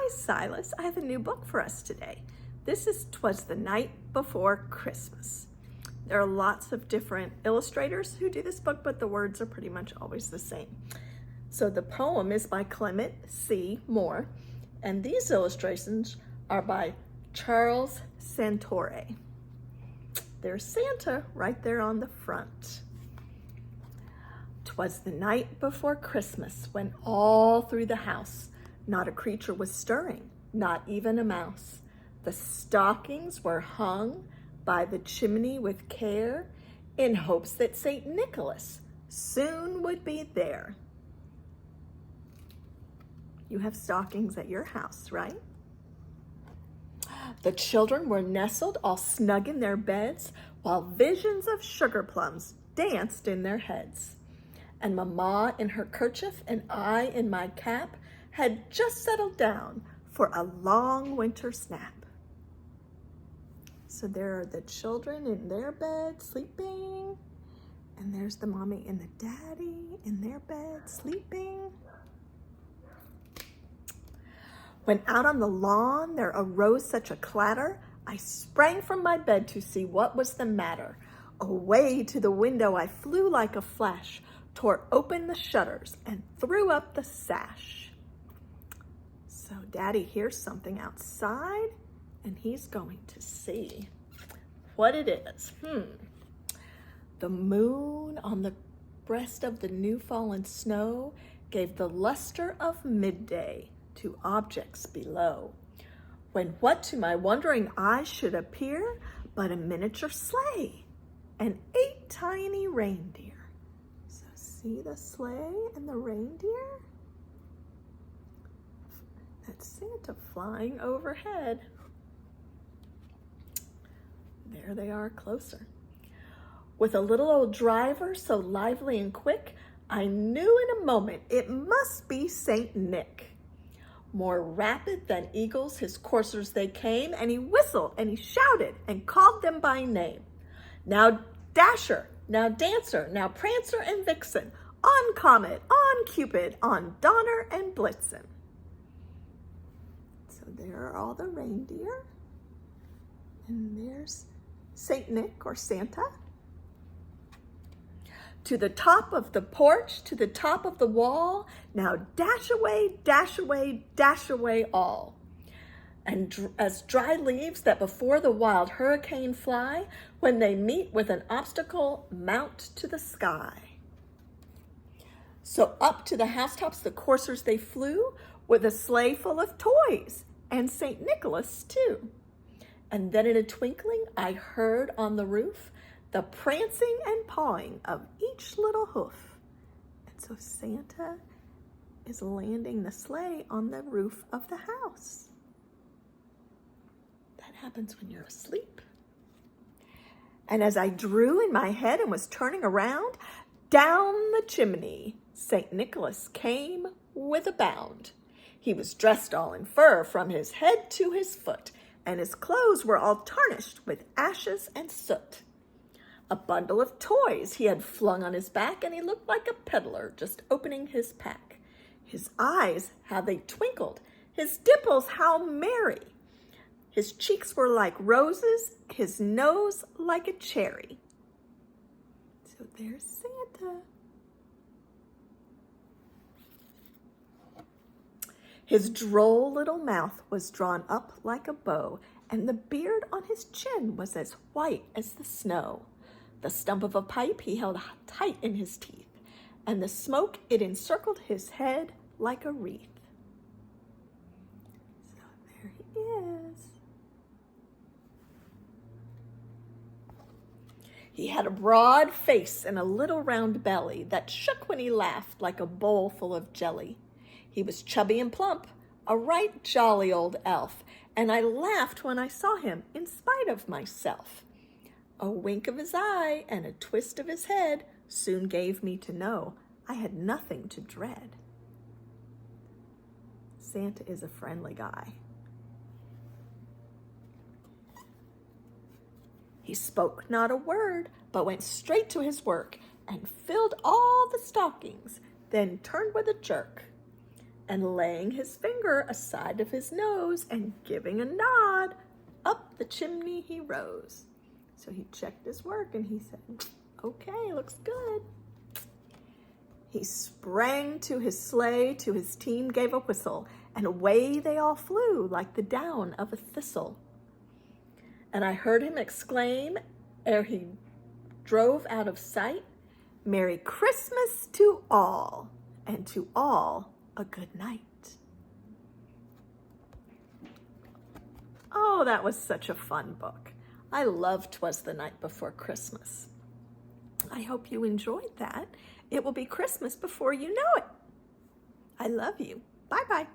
Hi, Silas. I have a new book for us today. This is 'Twas the Night Before Christmas. There are lots of different illustrators who do this book, but the words are pretty much always the same. So the poem is by Clement C. Moore, and these illustrations are by Charles Santore. There's Santa right there on the front. 'Twas the night before Christmas when all through the house not a creature was stirring, not even a mouse. The stockings were hung by the chimney with care in hopes that St. Nicholas soon would be there. You have stockings at your house, right? The children were nestled all snug in their beds while visions of sugar plums danced in their heads. And Mama in her kerchief and I in my cap had just settled down for a long winter's nap. So there are the children in their bed sleeping, and there's the mommy and the daddy in their bed sleeping. When out on the lawn there arose such a clatter, I sprang from my bed to see what was the matter. Away to the window I flew like a flash, tore open the shutters and threw up the sash. So Daddy hears something outside and he's going to see what it is. The moon on the breast of the new fallen snow gave the luster of midday to objects below, when what to my wondering eyes should appear but a miniature sleigh and 8 tiny reindeer. So see the sleigh and the reindeer? That's Santa flying overhead. There they are closer. With a little old driver so lively and quick, I knew in a moment it must be Saint Nick. More rapid than eagles his coursers they came, and he whistled and he shouted and called them by name. Now Dasher, now Dancer, now Prancer and Vixen, on Comet, on Cupid, on Donner and Blitzen. So there are all the reindeer, and there's Saint Nick or Santa. To the top of the porch, to the top of the wall, now dash away, dash away, dash away all. And as dry leaves that before the wild hurricane fly, when they meet with an obstacle, mount to the sky. So up to the housetops the coursers they flew, with a sleigh full of toys, and St. Nicholas too. And then in a twinkling I heard on the roof the prancing and pawing of each little hoof. And so Santa is landing the sleigh on the roof of the house. That happens when you're asleep. And as I drew in my head and was turning around, down the chimney St. Nicholas came with a bound. He was dressed all in fur from his head to his foot, and his clothes were all tarnished with ashes and soot. A bundle of toys he had flung on his back, and he looked like a peddler just opening his pack. His eyes, how they twinkled, his dimples, how merry. His cheeks were like roses, his nose like a cherry. So there's Santa. His droll little mouth was drawn up like a bow, and the beard on his chin was as white as the snow. The stump of a pipe he held tight in his teeth, and the smoke, it encircled his head like a wreath. So there he is. He had a broad face and a little round belly that shook when he laughed like a bowl full of jelly. He was chubby and plump, a right jolly old elf, and I laughed when I saw him in spite of myself. A wink of his eye and a twist of his head soon gave me to know I had nothing to dread. Santa is a friendly guy. He spoke not a word, but went straight to his work and filled all the stockings, then turned with a jerk. and laying his finger aside of his nose and giving a nod, up the chimney he rose. So he checked his work and he said, okay, looks good. He sprang to his sleigh, to his team gave a whistle, and away they all flew like the down of a thistle. And I heard him exclaim, ere he drove out of sight, Merry Christmas to all, and to all a good night. Oh, that was such a fun book. I love 'Twas the Night Before Christmas. I hope you enjoyed that. It will be Christmas before you know it. I love you. Bye-bye.